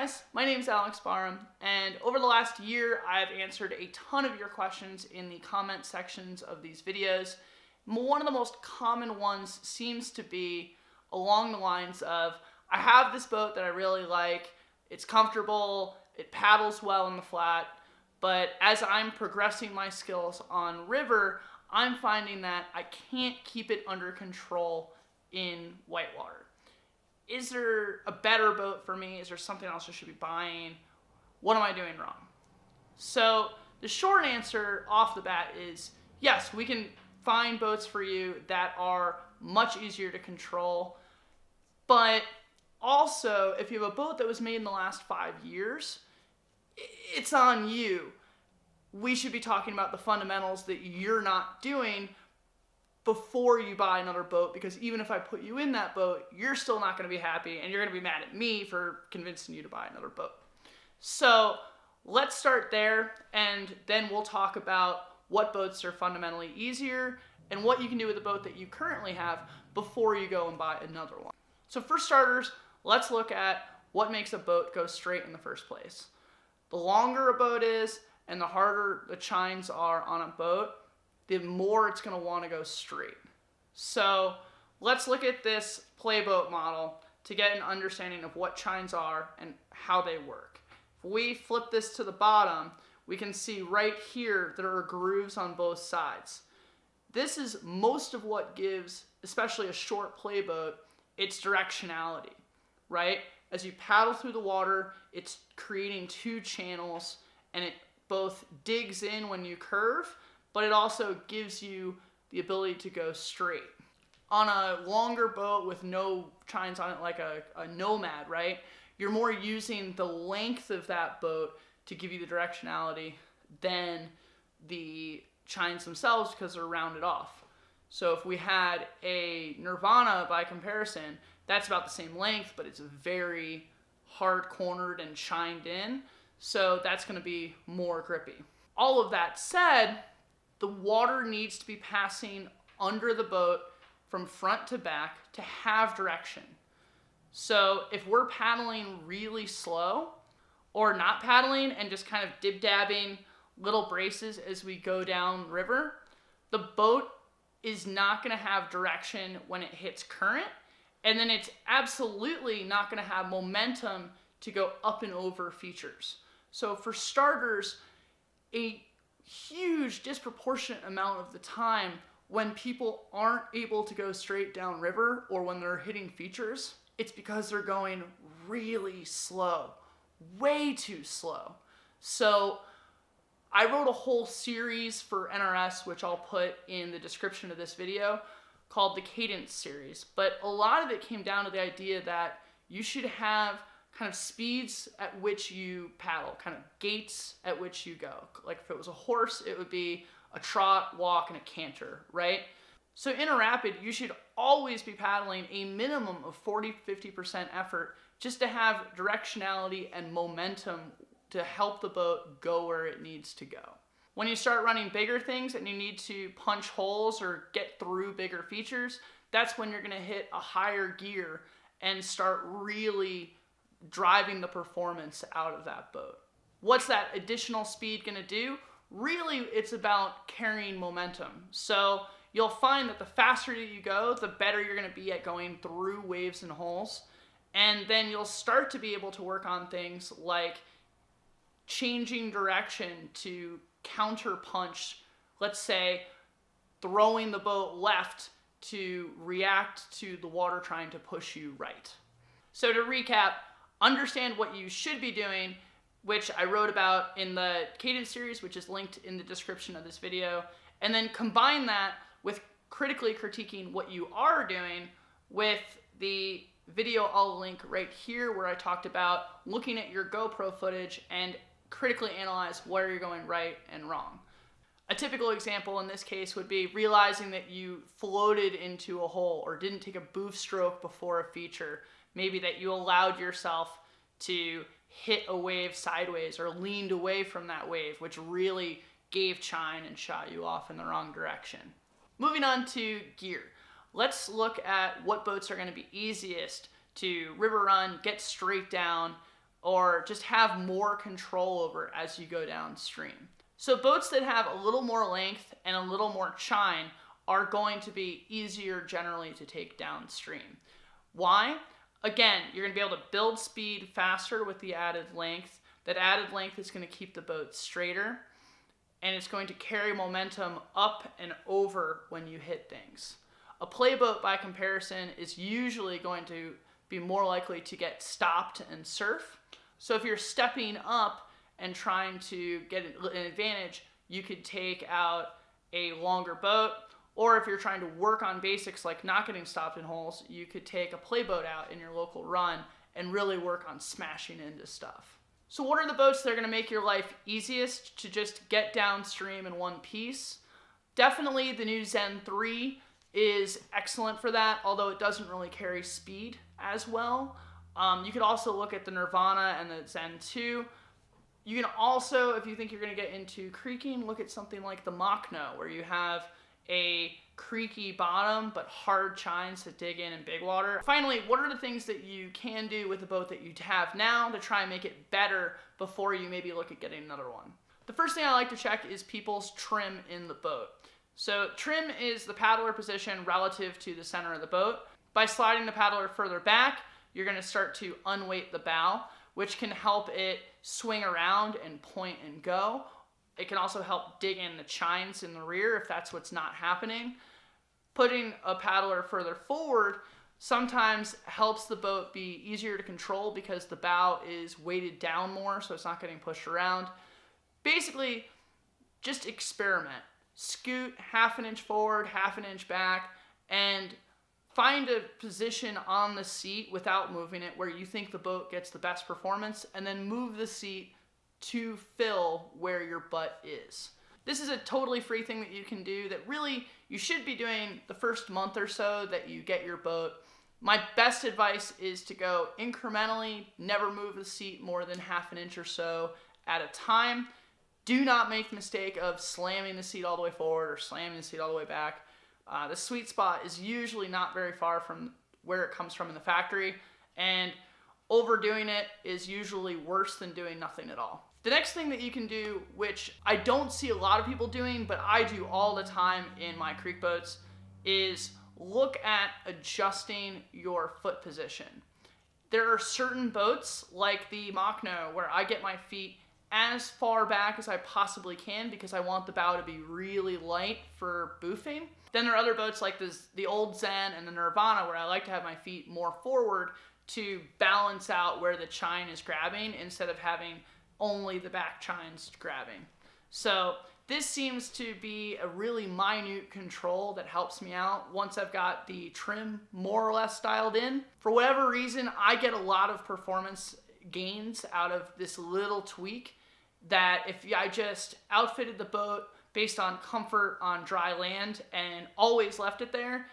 guys, my name is Alex Barham, and over the last year I've answered a ton of your questions in the comment sections of these videos. One of the most common ones seems to be along the lines of, I have this boat that I really like, it's comfortable, it paddles well in the flat, but as I'm progressing my skills on river, I'm finding that I can't keep it under control in Whitewater. Is there a better boat for me? Is there something else I should be buying? What am I doing wrong? So the short answer off the bat is yes, we can find boats for you that are much easier to control. But also, if you have a boat that was made in the last 5 years, it's on you. We should be talking about the fundamentals that you're not doing before you buy another boat, because even if I put you in that boat, you're still not going to be happy and you're going to be mad at me for convincing you to buy another boat. So let's start there, and then we'll talk about what boats are fundamentally easier and what you can do with the boat that you currently have before you go and buy another one. So for starters, let's look at what makes a boat go straight in the first place. The longer a boat is and the harder the chines are on a boat, the more it's going to want to go straight. So let's look at this playboat model to get an understanding of what chines are and how they work. If we flip this to the bottom, we can see right here there are grooves on both sides. This is most of what gives, especially a short playboat, its directionality, right? As you paddle through the water, it's creating two channels, and it both digs in when you curve, but it also gives you the ability to go straight. On a longer boat with no chines on it, like a Nomad, right? You're more using the length of that boat to give you the directionality than the chines themselves, because they're rounded off. So if we had a Nirvana by comparison, that's about the same length, but it's very hard cornered and chined in. So that's going to be more grippy. All of that said, the water needs to be passing under the boat from front to back to have direction. So if we're paddling really slow, or not paddling and just kind of dib-dabbing little braces as we go down river, the boat is not going to have direction when it hits current, and then it's absolutely not going to have momentum to go up and over features. So for starters, a huge disproportionate amount of the time when people aren't able to go straight down river, or when they're hitting features, it's because they're going really slow, way too slow. So I wrote a whole series for NRS, which I'll put in the description of this video, called the Cadence series. But a lot of it came down to the idea that you should have kind of speeds at which you paddle, kind of gaits at which you go. Like if it was a horse, it would be a trot, walk, and a canter, right? So in a rapid, you should always be paddling a minimum of 40-50% effort just to have directionality and momentum to help the boat go where it needs to go. When you start running bigger things and you need to punch holes or get through bigger features, that's when you're going to hit a higher gear and start really driving the performance out of that boat. What's that additional speed going to do? Really, it's about carrying momentum. So you'll find that the faster you go, the better you're going to be at going through waves and holes. And then you'll start to be able to work on things like changing direction to counter punch, let's say throwing the boat left to react to the water trying to push you right. So to recap, understand what you should be doing, which I wrote about in the Cadence series, which is linked in the description of this video, and then combine that with critically critiquing what you are doing with the video I'll link right here, where I talked about looking at your GoPro footage and critically analyze where you're going right and wrong. A typical example in this case would be realizing that you floated into a hole or didn't take a boof stroke before a feature. Maybe that you allowed yourself to hit a wave sideways or leaned away from that wave, which really gave chine and shot you off in the wrong direction. Moving on to gear. Let's look at what boats are going to be easiest to river run, get straight down, or just have more control over as you go downstream. So boats that have a little more length and a little more chine are going to be easier generally to take downstream. Why? Again, you're going to be able to build speed faster with the added length. That added length is going to keep the boat straighter, and it's going to carry momentum up and over when you hit things. A playboat, by comparison, is usually going to be more likely to get stopped and surf. So if you're stepping up and trying to get an advantage, you could take out a longer boat, or if you're trying to work on basics like not getting stopped in holes, you could take a playboat out in your local run and really work on smashing into stuff. So what are the boats that are going to make your life easiest to just get downstream in one piece? Definitely the new Zen 3 is excellent for that, although it doesn't really carry speed as well. You could also look at the Nirvana and the Zen 2. You can also, if you think you're going to get into creaking, look at something like the Kanoe, where you have a creaky bottom but hard chines to dig in big water. Finally, what are the things that you can do with the boat that you have now to try and make it better before you maybe look at getting another one? The first thing I like to check is people's trim in the boat. So trim is the paddler position relative to the center of the boat. By sliding the paddler further back, you're going to start to unweight the bow, which can help it swing around and point and go. It can also help dig in the chines in the rear if that's what's not happening. Putting a paddler further forward sometimes helps the boat be easier to control because the bow is weighted down more, so it's not getting pushed around. Basically, just experiment. Scoot half an inch forward, half an inch back, and find a position on the seat without moving it where you think the boat gets the best performance, and then move the seat to fill where your butt is. This is a totally free thing that you can do that really you should be doing the first month or so that you get your boat. My best advice is to go incrementally, never move the seat more than half an inch or so at a time. Do not make the mistake of slamming the seat all the way forward or slamming the seat all the way back. The sweet spot is usually not very far from where it comes from in the factory, and overdoing it is usually worse than doing nothing at all. The next thing that you can do, which I don't see a lot of people doing, but I do all the time in my creek boats, is look at adjusting your foot position. There are certain boats, like the Kanoe, where I get my feet as far back as I possibly can because I want the bow to be really light for boofing. Then there are other boats like the old Zen and the Nirvana where I like to have my feet more forward to balance out where the chine is grabbing instead of having only the back chines grabbing. So this seems to be a really minute control that helps me out once I've got the trim more or less dialed in. For whatever reason, I get a lot of performance gains out of this little tweak that if I just outfitted the boat based on comfort on dry land and always left it there,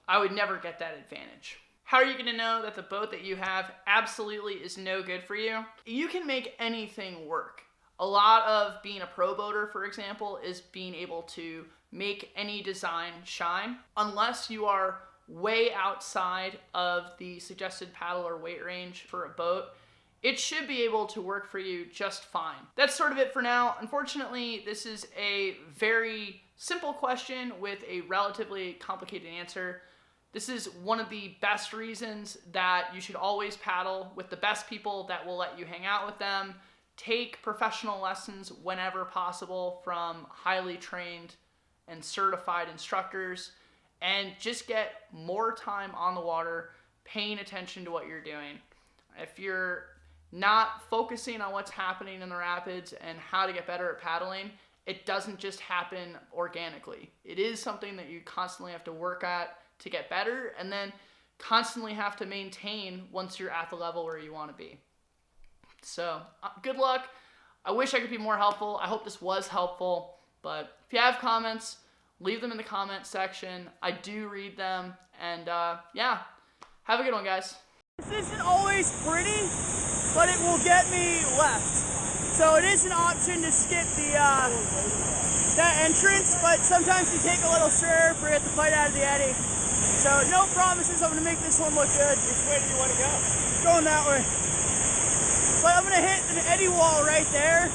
I would never get that advantage. How are you going to know that the boat that you have absolutely is no good for you? You can make anything work. A lot of being a pro boater, for example, is being able to make any design shine. Unless you are way outside of the suggested paddle or weight range for a boat, it should be able to work for you just fine. That's sort of it for now. Unfortunately, this is a very simple question with a relatively complicated answer. This is one of the best reasons that you should always paddle with the best people that will let you hang out with them. Take professional lessons whenever possible from highly trained and certified instructors, and just get more time on the water paying attention to what you're doing. If you're not focusing on what's happening in the rapids and how to get better at paddling, it doesn't just happen organically. It is something that you constantly have to work at to get better, and then constantly have to maintain once you're at the level where you want to be. So good luck. I wish I could be more helpful. I hope this was helpful, but if you have comments, leave them in the comment section. I do read them, and yeah, have a good one, guys. This isn't always pretty, but it will get me left. So it is an option to skip that entrance, but sometimes you take a little swerve, forget to fight out of the eddy. So no promises I'm going to make this one look good. Which way do you want to go? Going that way. Play I'm gonna hit an eddy wall right there.